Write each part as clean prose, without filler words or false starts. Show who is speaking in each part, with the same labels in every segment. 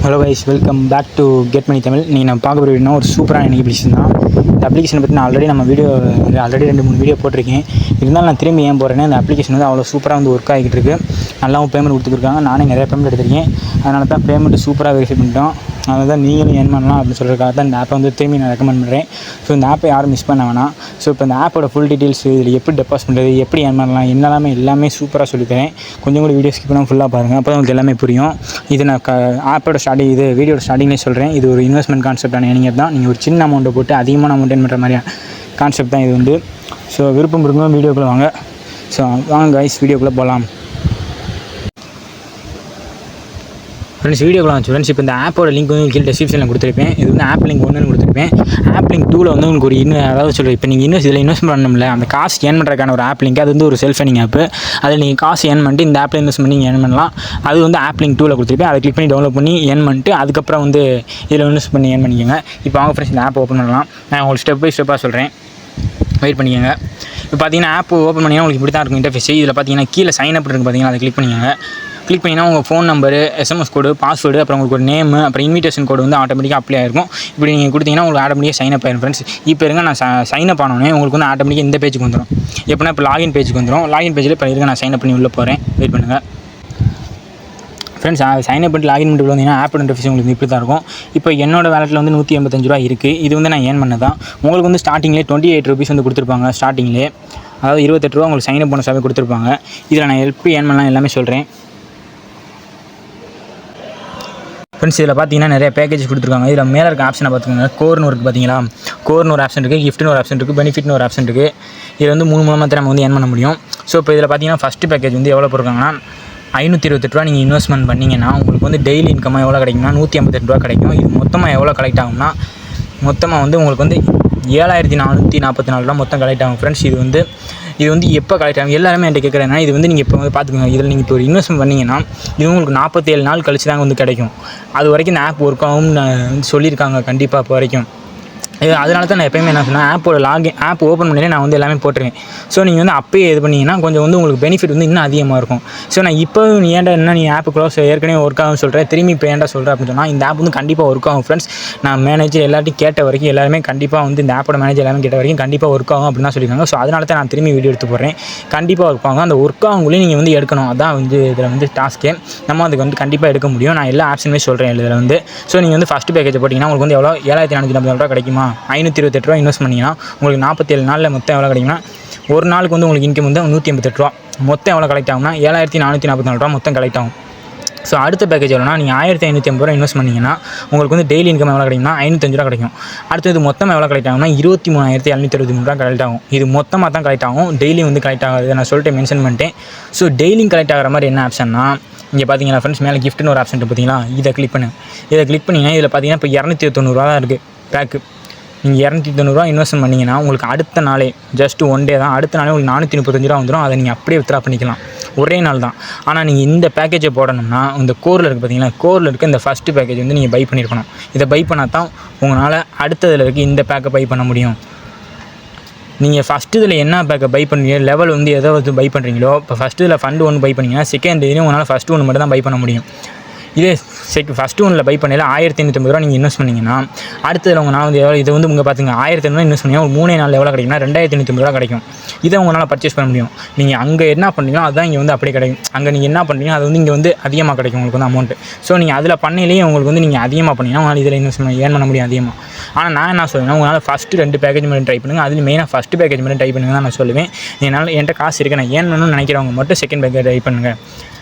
Speaker 1: Hello guys, welcome back to Get Money Tamil. நீங்கள் நம்ம பார்க்க போகிற வீடியோனா ஒரு சூப்பரான அப்ளிகேஷன் தான். இந்த அப்ளிகேஷனை பற்றி நான் ஆல்ரெடி 2-3 வீடியோ போட்டிருக்கேன். இருந்தாலும் நான் திரும்பி ஏன் போகிறேன்னா, இந்த அப்ளிகேஷன் வந்து அவ்வளோ சூப்பராக வந்து ஒர்க் ஆகிட்டு இருக்குது. நல்லாவும் பேமெண்ட் கொடுத்துருக்காங்க. நானே நிறைய பேமெண்ட் எடுத்திருக்கேன். அதனால தான் பேமெண்ட்டு சூப்பராக வெரிஃபை பண்ணிட்டோம். அதனால தான் நீங்களும் ஏர்ன் பண்ணலாம் அப்படின்னு சொல்கிறதுக்காக தான் இந்த ஆப்பை வந்து திரும்பி நான் ரெக்கமெண்ட் பண்ணுறேன். ஸோ இந்த ஆப்பை யாரும் மிஸ் பண்ண வேணாம். ஸோ இப்போ இந்த ஆப்போட ஃபுல் டீட்டெயில்ஸ், இதில் எப்படி டெபாசிட் பண்ணுறது, எப்படி ஏர்ன் பண்ணலாம், எல்லாமே சூப்பராக சொல்லித்தரேன். கொஞ்சம் கூட வீடியோ ஸ்கிப் பண்ணாமல் ஃபுல்லாக பாருங்கள். அப்போ தான் உங்களுக்கு எல்லாமே புரியும். இது நான் ஆப்போட வீடியோட ஸ்டார்டிங்லேயே சொல்கிறேன். இது ஒரு இன்வெஸ்ட்மெண்ட் கான்செப்டான ஏர்னிங் தான். நீங்கள் ஒரு சின்ன அமௌண்ட்டை போட்டு அதிகமான அமௌண்ட் ஏர்ன் பண்ணுற மாதிரியான கான்செப்ட் தான் இது வந்து. ஸோ விருப்பம் இருக்கும்போது வீடியோக்குள்ளே வாங்க. ஸோ வாங்க கைஸ், வீடியோக்குள்ளே போகலாம். ஃப்ரெண்ட்ஸ், வீடியோக்குள்ள வந்து ஃப்ரெண்ட்ஸ், இப்போ இந்த ஆப்போட லிங்க் வந்து கீழே டிஸ்கிரிப்ஷனில் கொடுத்துருப்பேன். இது வந்து ஆப் லிங்க் 1 கொடுத்துருப்பேன். ஆப் லிங்க் 2 வந்து உங்களுக்கு ஒரு அதாவது சொல்கிறேன், இப்போ நீங்கள் இதில் இன்வெஸ்ட் பண்ணணும்ல, அந்த காசு ஏர்ன் பண்ணுறதுக்கான ஒரு ஆப் லிங்க். அது வந்து ஒரு செல்ஃப் ஏர்னிங் ஆப்பு. அதில் நீங்கள் காசு ஏர்ன் பண்ணிட்டு இந்த ஆப்பில் இன்வெஸ்ட் பண்ணி ஏர்ன் பண்ணலாம். அது வந்து ஆப் லிங்க் 2 கொடுத்துருப்பேன். அதை கிளிக் பண்ணி டவுன்லோட் பண்ணி ஏர்ன் பண்ணிட்டு அதுக்கப்புறம் வந்து இதில் இன்வெஸ்ட் பண்ணி ஏர்ன் பண்ணிக்கோங்க. இப்போ அவங்க ஃப்ரெண்ட்ஸ் இந்த ஆப் ஓப்பன் பண்ணலாம். நான் உங்களுக்கு ஸ்டெப் பை ஸ்டெப்பாக சொல்கிறேன், வெயிட் பண்ணிக்கோங்க. இப்போ பார்த்தீங்கன்னா ஆப் ஓப்பன் பண்ணிங்கன்னா உங்களுக்கு இப்படி தான் இருக்கும் இன்டர்ஃபேஸ். இதில் பார்த்தீங்கன்னா கீழே சைன் அப் இருக்குது பார்த்தீங்கன்னா, அதை கிளிக் பண்ணிக்கோங்க. கிளிக் பண்ணிங்கன்னா உங்கள் ஃபோன் நம்பரு, SMS கோடு, பாஸ்வேர்டு, அப்புறம் உங்களுக்கு ஒரு நேமு, அப்புறம் இன்விடேஷன் கோடு வந்து ஆட்டோமேட்டிக்காக அப்ளை ஆகிருக்கும். இப்படி நீங்கள் கொடுத்தீங்கன்னா உங்களுக்கு ஆட்டோமேட்டிக்காக சைன் அப் ஆகிடும் ஃப்ரெண்ட்ஸ். இப்போ இருங்க, நான் சைன் அப் ஆனோடனே உங்களுக்கு வந்து ஆட்டோமேட்டிக்காக இந்த பேஜுக்கு வந்துடும். எப்படின்னா இப்போ லாகின் பேஜுக்கு வந்துடும். லாகின் பேஜில் இப்போ இருங்க, நான் சைன் அப் பண்ணி உள்ளே போகிறேன். வெயிட் பண்ணுங்கள் ஃப்ரெண்ட்ஸ். சைன் அப் பண்ணிட்டு லாகின் பண்ணிட்டு வந்தீங்கன்னா ஆப் இன்டர்ஃபேஸ் உங்களுக்கு இப்படி தான் இருக்கும். இப்போ என்னோட வேலெட்டில் வந்து 185 ரூபா இருக்குது. இது வந்து நான் ஏர்ன் பண்ணது தான். உங்களுக்கு வந்து ஸ்டார்டிங்லேயே 28 ருபீஸ் வந்து கொடுத்துருப்பாங்க. ஸ்டார்டிங்லேயே அதாவது 28 ரூபா உங்களுக்கு சைன் அப் பண்ண சாவே கொடுத்துருப்பாங்க. இதில் நான் எப்படி ஏர்ன் பண்ணலாம் எல்லாமே சொல்கிறேன் ஃப்ரெண்ட்ஸ். இதில் பார்த்தீங்கன்னா நிறைய பேக்கேஜ் கொடுத்துருக்காங்க. இதில் மேலே இருக்க ஆப்ஷனை பார்த்துக்கோங்க. கோர்னு இருக்குது பார்த்தீங்களா, கோர்னு ஒரு ஆப்ஷன் இருக்குது, கிஃப்ட்னு ஒரு ஆப்ஷன் இருக்குது, பெனிஃபிட்னு ஒரு ஆப்ஷன் இருக்குது. இது வந்து 3 மூலமாக நம்ம வந்து ஏர்ன் பண்ண முடியும். ஸோ இப்போ இதில் பார்த்தீங்கன்னா ஃபஸ்ட்டு பேக்கேஜ் வந்து எவ்வளோ போயிருக்காங்கன்னா 528 ரூபா. நீங்கள் இன்வெஸ்ட்மெண்ட் பண்ணிங்கன்னா உங்களுக்கு வந்து டெய்லி இன்கமாக எவ்வளோ கிடைக்கும்னா 158 ரூபா கிடைக்கும். இது மொத்தமாக எவ்வளோ கலெக்ட் ஆகும்னா, மொத்தமாக வந்து உங்களுக்கு வந்து 7444 ரூபா மொத்தம் கலெக்ட் ஆகும் ஃப்ரெண்ட்ஸ். இது வந்து எப்போ கலெக்ட் ஆகும் எல்லாருமே என்கிட்ட கேட்குறேன்னா, இது வந்து நீங்கள் இப்போ வந்து பார்த்துக்கோங்க. இதில் நீங்கள் இப்போ ஒரு இன்வெஸ்ட்மெண்ட் பண்ணிங்கன்னா இது உங்களுக்கு 47 நாள் கழிச்சு தாங்க வந்து கிடைக்கும். அது வரைக்கும் இந்த ஆப் ஒர்க் ஆகும்னு சொல்லியிருக்காங்க கண்டிப்பாக இப்போ வரைக்கும். அதனால தான் நான் எப்போயுமே என்ன சொன்னேன், ஆப் ஓப்பன் பண்ணி நான் வந்து எல்லாமே போட்டுருவேன். ஸோ நீங்கள் வந்து அப்போயே இது பண்ணிங்கன்னா கொஞ்சம் வந்து உங்களுக்கு பெனிஃபிட் வந்து இன்னும் அதிகமாக இருக்கும். ஸோ நான் இப்போ நீ ஆப் க்ளோஸ் ஏற்கனவே ஒர்க் ஆகும்னு சொல்கிறேன், திரும்பி இப்போ ஏன்டா சொல்கிறேன் அப்படின்னு சொன்னால், இந்த ஆப் வந்து கண்டிப்பாக ஒர்க் ஆகும் ஃப்ரெண்ட்ஸ். நான் மேனேஜர் எல்லாத்தையும் கேட்ட வரைக்கும் எல்லாருமே கண்டிப்பாக வந்து இந்த ஆப்போட மேனேஜர் எல்லாமே கேட்ட வரைக்கும் கண்டிப்பாக ஒர்க் ஆகும் அப்படின்னு தான் சொல்லியிருக்காங்க. ஸோ அதனால தான் நான் திரும்பி வீடியோ எடுத்து போடுறேன். கண்டிப்பாக ஒர்க் ஆகும். அந்த ஒர்க் ஆகுங்களையும் நீங்கள் வந்து எடுக்கணும். அதான் வந்து இதில் வந்து டாஸ்க்கே. நம்ம அதுக்கு வந்து கண்டிப்பாக எடுக்க முடியும். நான் எல்லா ஆப்ஷனுமே சொல்கிறேன் இதில் வந்து. ஸோ நீங்கள் வந்து ஃபஸ்ட்டு பேக்கேஜ் போட்டிங்கன்னா உங்களுக்கு வந்து எவ்வளோ 7444 ரூபா கிடைக்குமா, 528 ரூபா இன்வெஸ்ட் பண்ணிங்கன்னா உங்களுக்கு 47 நாளில் மொத்தம் எவ்வளோ கிடைக்கும்னா, ஒரு நாளுக்கு வந்து உங்களுக்கு இன்கம் வந்து 188 ரூபா. மொத்தம் எவ்வளோ கலெக்ட் ஆகும்னா 7444 ரூபா மொத்தம் கலெக்ட் ஆகும். ஸோ அடுத்த பேக்கேஜ் எவ்வளோனா, நீங்கள் 1550 ரூபா இன்வெஸ்ட் பண்ணிங்கன்னா உங்களுக்கு வந்து டெய்லி இன்கம் எவ்வளோ கிடைக்கும்னா 505 ரூபா கிடைக்கும். அடுத்தது மொத்தம் எவ்வளோ கலெக்ட் ஆகும்னா 23763 ரூபா கலெக்ட் ஆகும். இது மொத்தமாக தான் கலெக்ட் ஆகும், டெய்லி வந்து கலெக்ட் ஆகாது. நான் சொல்லிட்டு மென்ஷன் பண்ணிட்டேன். ஸோ டெய்லியும் கலெக்ட் ஆகிற மாதிரி என்ன ஆப்ஷன்னா, இங்கே பார்த்தீங்கன்னா ஃப்ரெண்ட்ஸ் மேலே கிஃப்ட்னு ஒரு ஆப்ஷன் இருக்குது பார்த்தீங்களா, இதை கிளிக் பண்ணிங்கன்னா இதில் பார்த்தீங்கன்னா இப்போ 290 ரூபா தான் இருக்குது பேக்கு. நீங்கள் 290 ரூபா இன்வெஸ்ட் பண்ணிங்கன்னா உங்களுக்கு அடுத்த நாளே ஜஸ்ட் 1 டே தான், அடுத்த நாளே உங்களுக்கு 435 ரூபா வந்துடும். அதை நீங்கள் அப்படியே வித்ரா பண்ணிக்கலாம், ஒரே நாள் தான். ஆனால் நீங்கள் இந்த பேக்கேஜை போடணும்னா இந்த கோரில் இருக்குது பார்த்தீங்களா, கோரில் இருக்க இந்த ஃபஸ்ட்டு பேக்கேஜ் வந்து நீங்கள் பை பண்ணியிருக்கணும். இதை பை பண்ணால் தான் உங்களால் அடுத்ததில் இருக்க இந்த பேக்கை பை பண்ண முடியும். நீங்கள் ஃபஸ்ட்டு இதில் என்ன பேக்கை பை பண்ணுறீங்க, லெவல் வந்து எதை வந்து பை பண்ணுறீங்களோ, இப்போ ஃபஸ்ட்டு இதில் ஃபண்டு 1 பை பண்ணிங்கன்னா செகண்ட் இதுலேயும் உங்களால் ஃபஸ்ட்டு 1 மட்டும் தான் பை பண்ண முடியும். இதே ஃபஸ்ட்டு 1 பை பண்ணல 1550 ரூபா நீங்கள் இன்வெஸ்ட் பண்ணிங்கன்னா, அடுத்ததில் உங்களால் வந்து எவ்வளோ, இது வந்து உங்கள் பார்த்துங்க 1500 இன்வெஸ்ட் பண்ணிங்கன்னா ஒரு 3 நாளில் எவ்வளோ கிடைக்கும்னா 2850 ரூபா கிடைக்கும். இதை உங்களால் பர்ச்சேஸ் பண்ண முடியும். நீங்கள் அங்கே என்ன பண்ணுறீங்களோ அதுதான் இங்கே வந்து அப்படியே கிடைக்கும். அங்கே நீங்கள் என்ன பண்ணுறீங்களோ அது வந்து இங்கே வந்து அதிகமாக கிடைக்கும் உங்களுக்கு வந்து அமௌண்ட்டு. ஸோ நீங்கள் அதில் பண்ணையிலேயே உங்களுக்கு வந்து நீங்கள் அதிகமாக பண்ணிங்கன்னா உங்களால் இதில் இன்வெஸ்ட் ஏர்ன் பண்ண முடியும் அதிகமாக. ஆனால் நான் என்ன சொல்லுவேன்னா, உங்களால் ஃபஸ்ட்டு 2 பேக்கேஜ் மட்டும் ட்ரை பண்ணுங்கள். அதில் மெயினாக ஃபஸ்ட்டு பேக்கேஜ் மட்டும் ட்ரை பண்ணுங்க தான் நான் சொல்லுவேன். என்னால் என்கிட்ட காசு இருக்கு, நான் ஏர்ன் பண்ணணும்னு நினைக்கிறவங்க மட்டும் செகண்ட் பேக்கேஜ் ட்ரை பண்ணுங்கள்.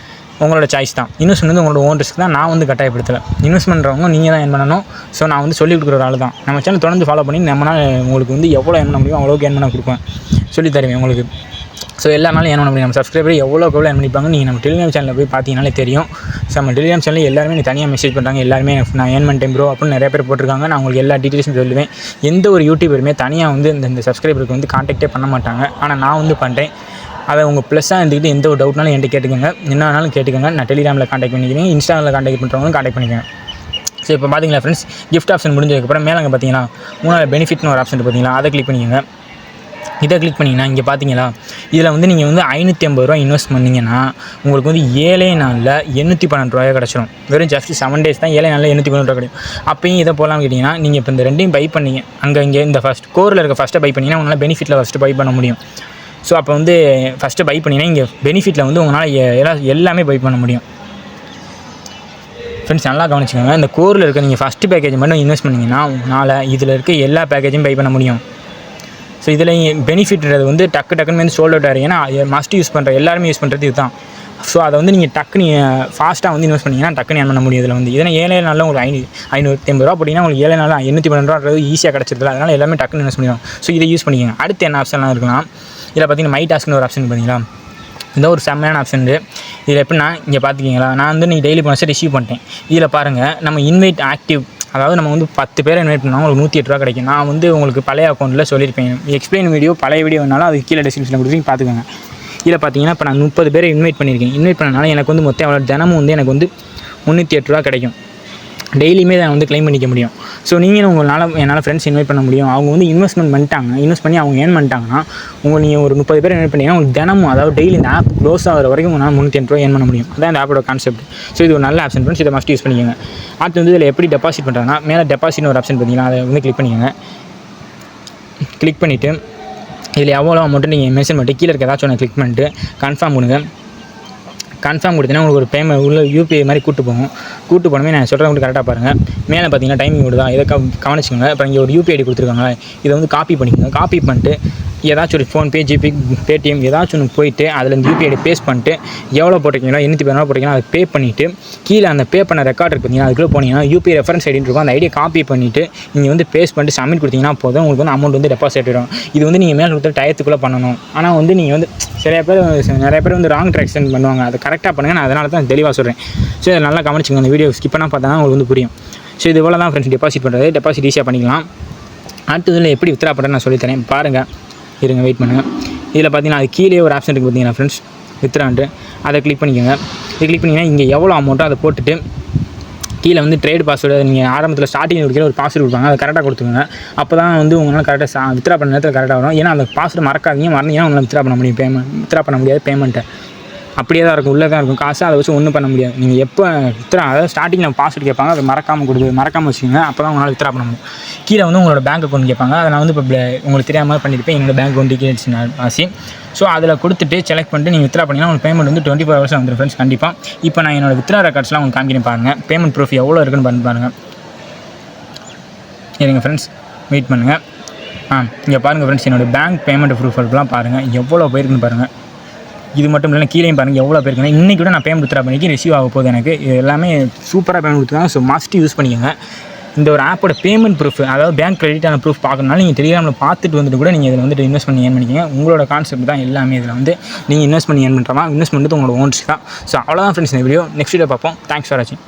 Speaker 1: உங்களோட சாய்ஸ் தான். இன்வெஸ்ட்மெண்ட் வந்து உங்களோட ஓன் ரிஸ்க் தான். நான் வந்து கட்டாயப்படுத்தலை. இன்வெஸ்ட் பண்ணுறவங்க நீங்கள் தான் ஏர்ன் பண்ணணும். ஸோ நான் வந்து சொல்லிக் கொடுக்குற ஒரு ஆள் தான். நம்ம சேனல் தொடர்ந்து ஃபாலோ பண்ணி நம்மளால் உங்களுக்கு வந்து எவ்வளோ ஏர்ன் பண்ண முடியும் அவ்வளோக்கு ஏர்ன் பண்ண கொடுப்பேன், சொல்லி தருவேன் உங்களுக்கு. ஸோ எல்லா நாளும் ஏர்ன் பண்ண முடியும். நம்ம சப்ஸ்கிரைபர் எவ்வளோக்கு எவ்வளோ ஏர்ன் பண்ணிப்பாங்க நீங்கள் நம்ம டெலிகிராம் சேனலில் போய் பார்த்தீங்கனாலே தெரியும். ஸோ நம்ம டெலிகிராம் சேனலில் எல்லாருமே எனக்கு தனியாக மெசேஜ் பண்ணுறாங்க. எல்லாருமே நான் ஏர்ன் பண்ணிட்டேன் ப்ரோ அப்படின்னு நிறைய பேர் போட்டிருக்காங்க. நான் உங்களுக்கு எல்லா டீட்டெயில்ஸும் சொல்லுவேன். எந்த ஒரு யூடியூபருமே தனியாக வந்து இந்த சப்ஸ்கிரைபருக்கு வந்து கான்டாக்டே பண்ண மாட்டாங்க. ஆனால் நான் வந்து பண்ணுறேன். அதை உங்கள் ப்ளஸ்ஸாக இருந்துக்கிட்டு எந்த ஒரு டவுட்னாலும் என்கிட்ட கேட்டுக்கோங்க, என்ன வேணாலும் கேட்டுக்கோங்க. நான் டெலிகிராமில் கான்டாக்ட் பண்ணிக்கிறேன், இன்ஸ்டாகிராமில் கான்டாக்ட் பண்ணுறவங்களும் கான்டாக்ட் பண்ணிக்கோங்க. ஸோ இப்போ பார்த்தீங்களா ஃப்ரெண்ட்ஸ், கிஃப்ட் ஆப்ஷன் முடிஞ்சதுக்கப்புறம் மேலே அங்கே பார்த்தீங்கன்னா 3 பெனிஃபிட்னு ஒரு ஆப்ஷன் பார்த்தீங்களா, அதை கிளிக் பண்ணிக்கோங்க. இதை கிளிக் பண்ணிங்கன்னா இங்கே பார்த்தீங்களா, இதில் வந்து நீங்கள் வந்து ரூ. 550 இன்வெஸ்ட் பண்ணிங்கன்னா உங்களுக்கு வந்து 7 நாளில் ரூ. 812 கிடச்சிரும். வெறும் ஜஸ்ட் 7 டேஸ் தான் 7 நாளில் 812 கிடைக்கும். அப்பயும் இதை போகலான்னு கேட்டிங்கன்னா, நீங்கள் இப்போ இந்த ரெண்டையும் பை பண்ணிங்க இங்கே இந்த கோரில் இருக்க ஃபஸ்ட்டை பை பண்ணிங்கன்னா உங்களால் பெனிஃபிட்டில் ஃபஸ்ட்டு பை பண்ண முடியும். ஸோ அப்போ வந்து ஃபஸ்ட்டு பை பண்ணிங்கன்னா இங்கே பெனிஃபிட்டில் வந்து உங்களால் எல்லாமே பை பண்ண முடியும். ஃப்ரெண்ட்ஸ் நல்லா கவனிச்சுக்கோங்க, இந்த கோரில் இருக்க நீங்கள் ஃபஸ்ட்டு பேக்கேஜ் மட்டும் இன்வெஸ்ட் பண்ணிங்கன்னா உங்களால் இதில் இருக்க எல்லா பேக்கேஜும் பை பண்ண முடியும். ஸோ இதில் பெனிஃபிட்றது வந்து டக்குன்னு வந்து சோல்ட் அவுட் ஆகிடும். ஏன்னா மஸ்ட் யூஸ் பண்ணுற எல்லாருமே யூஸ் பண்ணுறது இதுதான். ஸோ அதை வந்து நீங்கள் டக்குன்னு ஃபாஸ்ட்டாக வந்து இன்வெஸ்ட் பண்ணிங்கன்னா டக்குன்னு ஏர்ன் பண்ண முடியும். இதில் வந்து இதனால் 7 நாளில் உங்களுக்கு ₹550 போட்டிங்கன்னா உங்களுக்கு 7 நாளில் ₹812 ஈஸியாக கிடச்சிருது. அதனால் எல்லாமே டக்குன்னு இன்வெஸ்ட் பண்ணிடும். ஸோ இதை யூஸ் பண்ணிக்கோங்க. அடுத்து என்ன ஆப்ஷன்லாம் இருக்கலாம், இதில் பார்த்தீங்கன்னா மை டாஸ்க்னு ஒரு ஆப்ஷன் பண்ணிங்களா, இந்த ஒரு செம்மையான ஆப்ஷன். இதில் எப்படின்னா இங்கே பார்த்துக்கிங்களா, நான் வந்து நீங்கள் டெய்லி போனஸை ரிசீவ் பண்ணிட்டேன். இதில் பாருங்கள், நம்ம இன்வைட் ஆக்டிவ், அதாவது நம்ம வந்து 10 பேரை இன்வைட் பண்ணால் உங்களுக்கு ₹108 கிடைக்கும். நான் வந்து உங்களுக்கு பழைய அக்கௌண்ட்டில் சொல்லியிருப்பேன். எக்ஸ்பிளைன் வீடியோ பழைய வீடியோ வேணாலும் அது கீழே டிஸ்கிரிப்ஷனில் கொடுத்து பார்த்துக்கோங்க. இதில் பார்த்தீங்கன்னா இப்போ நான் 30 பேரை இன்வைட் பண்ணியிருக்கேன். இன்வைட் பண்ணனால எனக்கு வந்து மொத்தம் எவ்வளோ, தினமும் வந்து எனக்கு வந்து ₹308 கிடைக்கும். டெய்லியுமே நான் வந்து க்ளைம் பண்ணிக்க முடியும். ஸோ நீங்களும் என்னால் ஃப்ரெண்ட்ஸ் இன்வைட் பண்ண முடியும். அவங்க வந்து இன்வெஸ்ட்மெண்ட் பண்ணிட்டாங்க, இன்வெஸ்ட் பண்ணி அவங்க ஏர்ன் பண்ணிட்டாங்கன்னா நீங்கள் ஒரு 30 பேர் இன்வைட் பண்ணிங்கன்னா உங்களுக்கு தினமும், அதாவது டெய்லி இந்த ஆப் க்ளோஸ் ஆகிற வரைக்கும் உங்களால் ₹308 ஏர்ன் பண்ண முடியும். அதான் இந்த ஆப்போட கான்செப்ட். ஸோ இது ஒரு நல்ல ஆப்ஷன் ஃப்ரெண்ட்ஸ், இதை மஸ்ட் யூஸ் பண்ணிக்கோங்க. அடுத்து வந்து இதில் எப்படி டெபாசிட் பண்ணுறாங்கன்னா, மேலே டெபாசிட்னு ஒரு ஆப்ஷன் பார்த்தீங்கன்னா அதை வந்து கிளிக் பண்ணிக்கோங்க. கிளிக் பண்ணிவிட்டு இதில் எவ்வளோ அமௌண்ட்டு நீங்கள் மென்ஷன் பண்ணிட்டு கீழே இருக்க ஏதாச்சும் ஒன்று கிளிக் பண்ணிட்டு கன்ஃபார்ம் கொடுங்க. கன்ஃபார்ம் கொடுத்தீங்கன்னா உங்களுக்கு ஒரு பேமெண்ட் உள்ள யூபிஐ மாதிரி கூட்டு போனமே நான் சொல்கிறத மட்டும் கரெக்டாக பாருங்கள். மேலே பார்த்தீங்கன்னா டைமிங் விடுதா, இதை கவனிச்சுங்க. இப்போ இங்கே ஒரு யூபிஐ ஐடி கொடுத்துருக்காங்க, இதை வந்து காப்பி பண்ணிக்கோங்க. காப்பி பண்ணிட்டு ஏதாச்சும் ஒரு ஃபோன்பே, ஜிபே, பேடிஎம் ஏதாச்சும் ஒன்று போயிட்டு அதில் இந்த யூபிஐ ஐடி பேஸ்ட் பண்ணிட்டு எவ்வளோ போட்டிருக்கீங்களோ ₹812 போட்டிங்கன்னா அதை பே பண்ணிவிட்டு கீழே அந்த பே பண்ண ரெக்கார்ட் இருக்குது பார்த்தீங்கன்னா அதுக்குள்ளே போனீங்கன்னா யூபிஐ ரெஃபரன்ஸ் ஐடின்னு இருக்கும். அந்த ஐடியை காப்பி பண்ணிவிட்டு நீங்கள் வந்து பேஸ்ட் பண்ணிட்டு சப்மிட் கொடுத்தீங்கன்னா போதும், உங்களுக்கு வந்து அமௌண்ட் வந்து டெபாசிட் ஆகிடும். இது வந்து நீங்கள் மேலே கொடுத்த டயத்துக்குள்ளே பண்ணணும். ஆனால் வந்து நீங்கள் வந்து நிறைய பேர் வந்து ராங் ட்ரான்சாக்ஷன் பண்ணுவாங்க. அதை கரெக்டாக பண்ணுங்கள். நான் அதனால தான் தெளிவாக சொல்கிறேன். ஸோ அதை நல்லா கவனிச்சுங்க. அந்த வீடியோ ஸ்கிப் பண்ணால் பார்த்தா உங்களுக்கு வந்து புரியும். ஸோ இது இவ்வளோ தான் ஃப்ரெண்ட்ஸ் டெபாசிட் பண்ணுறது. டெபாசிட் ஈஸியாக பண்ணிக்கலாம். அடுத்ததில் எப்படி வித்ரா பண்ணுறேன்னு நான் சொல்லித்தரேன் பாருங்கள். இருங்க, வெயிட் பண்ணுங்கள். இதில் பார்த்தீங்கன்னா அது கீழே ஒரு ஆப்ஷன் இருக்குது பார்த்தீங்கன்னா ஃப்ரெண்ட்ஸ், வித்ரான்ட்டு அதை கிளிக் பண்ணிக்கோங்க. இது கிளிக் பண்ணிங்கன்னா இங்கே எவ்வளோ அமௌண்ட்டோ அதை போட்டுட்டு கீழே வந்து ட்ரேட் பாஸ்வேர்டு நீங்கள் ஆரம்பத்தில் ஸ்டார்டிங் கொடுக்கிற ஒரு பாஸ்வேர்டு கொடுப்பாங்க, அதை கரெக்டாக கொடுத்துக்கோங்க. அப்போ தான் வந்து உங்களால் கரெக்டாக வித்ரா பண்ண நேரத்தில் கரெக்டாக வரும். ஏன்னா அந்த பாஸ்வேர்டு மறக்காதீங்க, மறந்தீங்கன்னா உங்களால் வித்ரா பண்ண முடியும். வித்ரா பண்ண முடியாது பேமெண்ட்டை. அப்படியே தான் இருக்கும், உள்ளே தான் இருக்கும் காசு. அதை வச்சு ஒன்றும் பண்ண முடியாது. நீங்கள் எப்போ வித்ரா, அதாவது ஸ்டார்டிங்கில் பாஸ்வேர்டு கேட்பாங்க, அதை மறக்காமல் வச்சுக்கோங்க. அப்போ தான் உங்களால் வித்ரா பண்ண முடியும். கீழே வந்து உங்களோட பேங்க் அக்கௌண்ட் கேட்பாங்க. அதை நான் வந்து இப்போ உங்களுக்கு தெரியாமல் பண்ணியிருப்பேன். என்னோட பேங்க் அக்கௌண்ட் டீட்டெயில்ஸ் ஆசி. ஸோ அதில் கொடுத்துட்டு செலக்ட் பண்ணிட்டு நீங்கள் வித்ரா பண்ணிங்கன்னா உங்களுக்கு பேமெண்ட் வந்து 24 ஹவர்ஸ் வந்துடும் ஃப்ரெண்ட்ஸ் கண்டிப்பாக. இப்போ நான் என்னோட வித்ரா ரெக்கார்ட்ஸ்லாம் உங்களுக்கு காமிக்கிறேன் பாருங்கள். பேமெண்ட் ப்ரூஃப் எவ்வளோ இருக்குன்னு பாருங்கள். சரிங்க ஃப்ரெண்ட்ஸ், வெயிட் பண்ணுங்கள். இங்கே பாருங்கள் ஃப்ரெண்ட்ஸ், என்னோடய பேங்க் பேமெண்ட் ப்ரூஃப்லாம் பாருங்கள் எவ்வளோ போயிருக்குன்னு பாருங்கள். இது மட்டும் இல்லை, கீழே பாருங்கள் எவ்வளோ பேருக்குன்னு. இன்றைக்கி கூட நான் பேமெண்ட் வித்ரா பண்ணிக்கி ரிசீவ் ஆக போகுது. எனக்கு இது எல்லாமே சூப்பராக பேமெண்ட் கொடுத்துருக்காங்க. ஸோ மஸ்ட் யூஸ் பண்ணிக்கோங்க. இந்த ஒரு ஆப்போட பேமெண்ட் ப்ரூஃப், அதாவது பேங்க் கிரெடிட்டான ப்ரூஃப் பார்க்கணுனால நீங்கள் டெலிகிராமில் பார்த்துட்டு வந்துட்டு கூட நீங்கள் இதில் வந்துட்டு இன்வெஸ்ட் பண்ணி ஏர்ன் பண்ணிக்கோங்க. உங்களோட கான்செப்ட் தான் எல்லாமே. இதில் வந்து நீங்கள் இன்வெஸ்ட் பண்ணி ஏர்ன் பண்ணுறமா, இன்வெஸ்ட் பண்ணுறது உங்களோட ஓன்ஸ் தான். ஸோ அவ்வளோதான் ஃப்ரெண்ட்ஸ் இந்த வீடியோ. நெக்ஸ்ட் வீடியோ பார்ப்போம். தேங்க்ஸ் ஃபார் வாட்சிங்.